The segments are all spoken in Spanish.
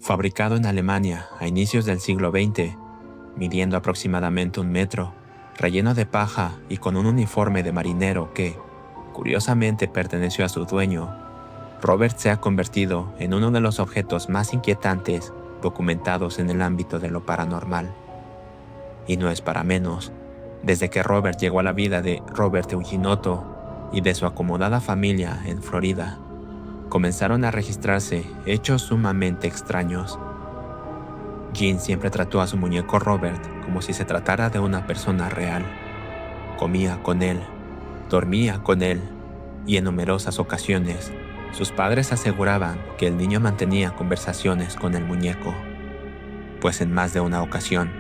Fabricado en Alemania a inicios del siglo XX, midiendo aproximadamente 1 metro, relleno de paja y con un uniforme de marinero que, curiosamente, perteneció a su dueño, Robert se ha convertido en uno de los objetos más inquietantes documentados en el ámbito de lo paranormal. Y no es para menos, desde que Robert llegó a la vida de Robert Eugenotto y de su acomodada familia en Florida, comenzaron a registrarse hechos sumamente extraños. Jean siempre trató a su muñeco Robert como si se tratara de una persona real. Comía con él, dormía con él, y en numerosas ocasiones, sus padres aseguraban que el niño mantenía conversaciones con el muñeco, pues en más de una ocasión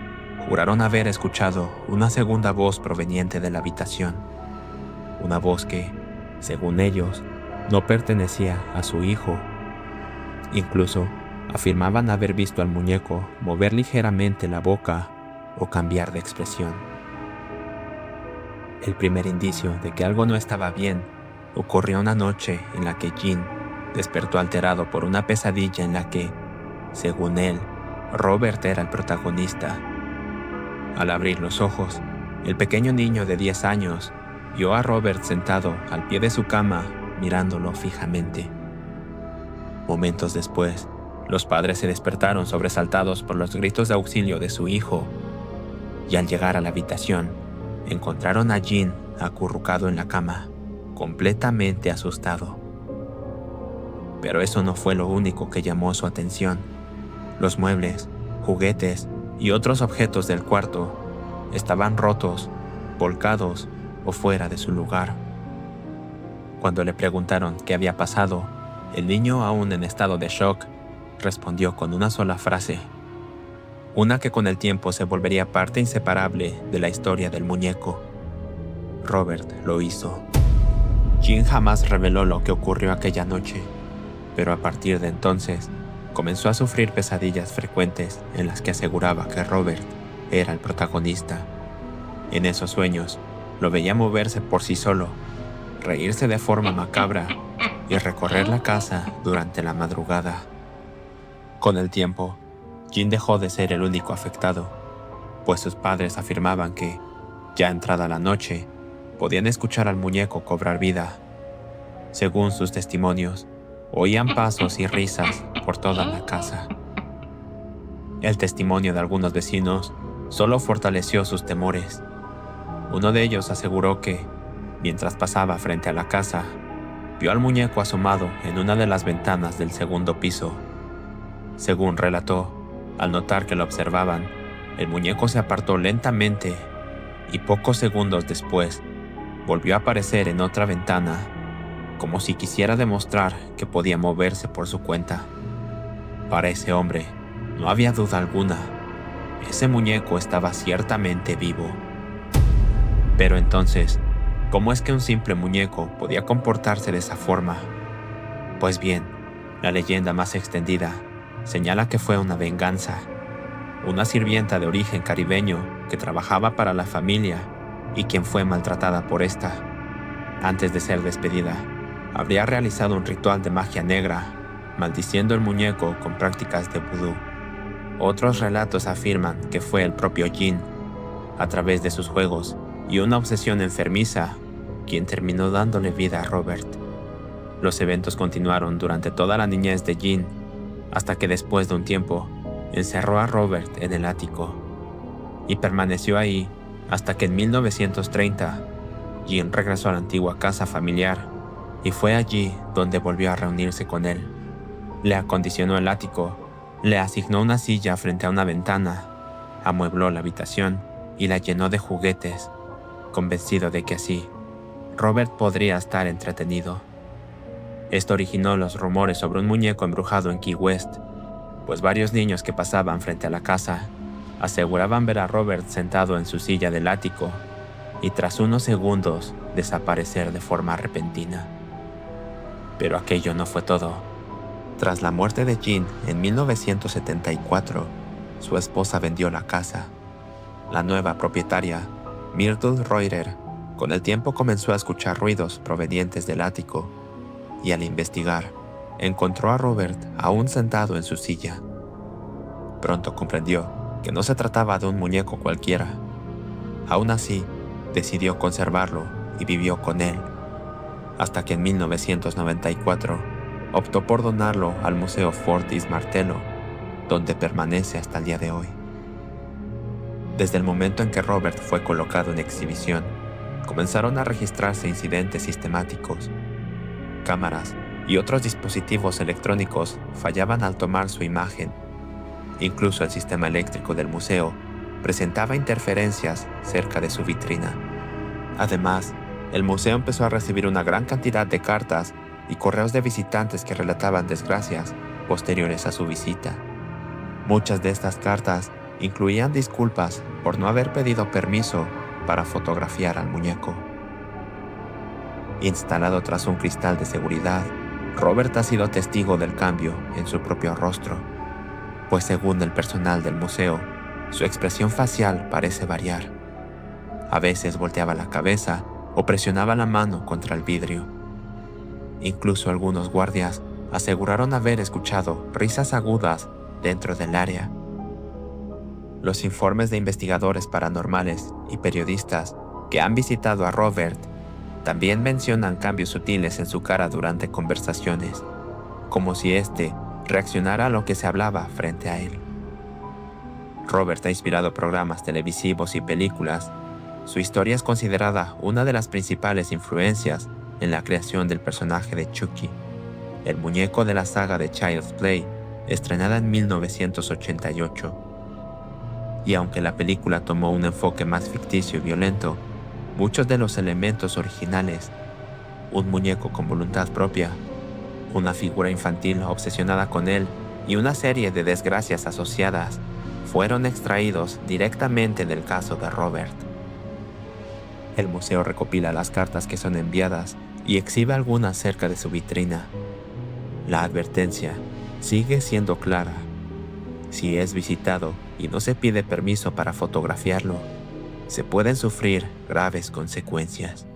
juraron haber escuchado una segunda voz proveniente de la habitación, una voz que, según ellos, no pertenecía a su hijo. Incluso afirmaban haber visto al muñeco mover ligeramente la boca o cambiar de expresión. El primer indicio de que algo no estaba bien ocurrió una noche en la que Jean despertó alterado por una pesadilla en la que, según él, Robert era el protagonista. Al abrir los ojos, el pequeño niño de 10 años vio a Robert sentado al pie de su cama mirándolo fijamente. Momentos después, los padres se despertaron sobresaltados por los gritos de auxilio de su hijo, y al llegar a la habitación, encontraron a Jean acurrucado en la cama, completamente asustado. Pero eso no fue lo único que llamó su atención. Los muebles, juguetes y otros objetos del cuarto estaban rotos, volcados o fuera de su lugar. Cuando le preguntaron qué había pasado, el niño, aún en estado de shock, respondió con una sola frase, una que con el tiempo se volvería parte inseparable de la historia del muñeco. Robert lo hizo. Jean jamás reveló lo que ocurrió aquella noche, pero a partir de entonces comenzó a sufrir pesadillas frecuentes en las que aseguraba que Robert era el protagonista. En esos sueños, lo veía moverse por sí solo, reírse de forma macabra y recorrer la casa durante la madrugada. Con el tiempo, Jean dejó de ser el único afectado, pues sus padres afirmaban que, ya entrada la noche, podían escuchar al muñeco cobrar vida. Según sus testimonios, oían pasos y risas por toda la casa. El testimonio de algunos vecinos solo fortaleció sus temores. Uno de ellos aseguró que, mientras pasaba frente a la casa, vio al muñeco asomado en una de las ventanas del segundo piso. Según relató, al notar que lo observaban, el muñeco se apartó lentamente y pocos segundos después volvió a aparecer en otra ventana, como si quisiera demostrar que podía moverse por su cuenta. Para ese hombre, no había duda alguna, ese muñeco estaba ciertamente vivo. Pero entonces, ¿cómo es que un simple muñeco podía comportarse de esa forma? Pues bien, la leyenda más extendida señala que fue una venganza. Una sirvienta de origen caribeño que trabajaba para la familia y quien fue maltratada por esta, antes de ser despedida, habría realizado un ritual de magia negra, maldiciendo el muñeco con prácticas de vudú. Otros relatos afirman que fue el propio Jean, a través de sus juegos y una obsesión enfermiza, quien terminó dándole vida a Robert. Los eventos continuaron durante toda la niñez de Jean, hasta que después de un tiempo, encerró a Robert en el ático, y permaneció ahí hasta que en 1930, Jean regresó a la antigua casa familiar, y fue allí donde volvió a reunirse con él. Le acondicionó el ático, le asignó una silla frente a una ventana, amuebló la habitación y la llenó de juguetes, convencido de que así, Robert podría estar entretenido. Esto originó los rumores sobre un muñeco embrujado en Key West, pues varios niños que pasaban frente a la casa aseguraban ver a Robert sentado en su silla del ático y tras unos segundos desaparecer de forma repentina. Pero aquello no fue todo. Tras la muerte de Jean en 1974, su esposa vendió la casa. La nueva propietaria, Myrtle Reuter, con el tiempo comenzó a escuchar ruidos provenientes del ático y al investigar, encontró a Robert aún sentado en su silla, Pronto comprendió que no se trataba de un muñeco cualquiera. Aún así, decidió conservarlo y vivió con él, hasta que en 1994 optó por donarlo al Museo Fortis Martello, donde permanece hasta el día de hoy. Desde el momento en que Robert fue colocado en exhibición, comenzaron a registrarse incidentes sistemáticos. Cámaras y otros dispositivos electrónicos fallaban al tomar su imagen. Incluso el sistema eléctrico del museo presentaba interferencias cerca de su vitrina. Además, el museo empezó a recibir una gran cantidad de cartas y correos de visitantes que relataban desgracias posteriores a su visita. Muchas de estas cartas incluían disculpas por no haber pedido permiso para fotografiar al muñeco. Instalado tras un cristal de seguridad, Robert ha sido testigo del cambio en su propio rostro, pues según el personal del museo, su expresión facial parece variar. A veces volteaba la cabeza o presionaba la mano contra el vidrio. Incluso algunos guardias aseguraron haber escuchado risas agudas dentro del área. Los informes de investigadores paranormales y periodistas que han visitado a Robert también mencionan cambios sutiles en su cara durante conversaciones, como si éste reaccionara a lo que se hablaba frente a él. Robert ha inspirado programas televisivos y películas. Su historia es considerada una de las principales influencias en la creación del personaje de Chucky, el muñeco de la saga de Child's Play, estrenada en 1988. Y aunque la película tomó un enfoque más ficticio y violento, muchos de los elementos originales, un muñeco con voluntad propia, una figura infantil obsesionada con él y una serie de desgracias asociadas, fueron extraídos directamente del caso de Robert. El museo recopila las cartas que son enviadas y exhibe algunas cerca de su vitrina. La advertencia sigue siendo clara. Si es visitado y no se pide permiso para fotografiarlo, se pueden sufrir graves consecuencias.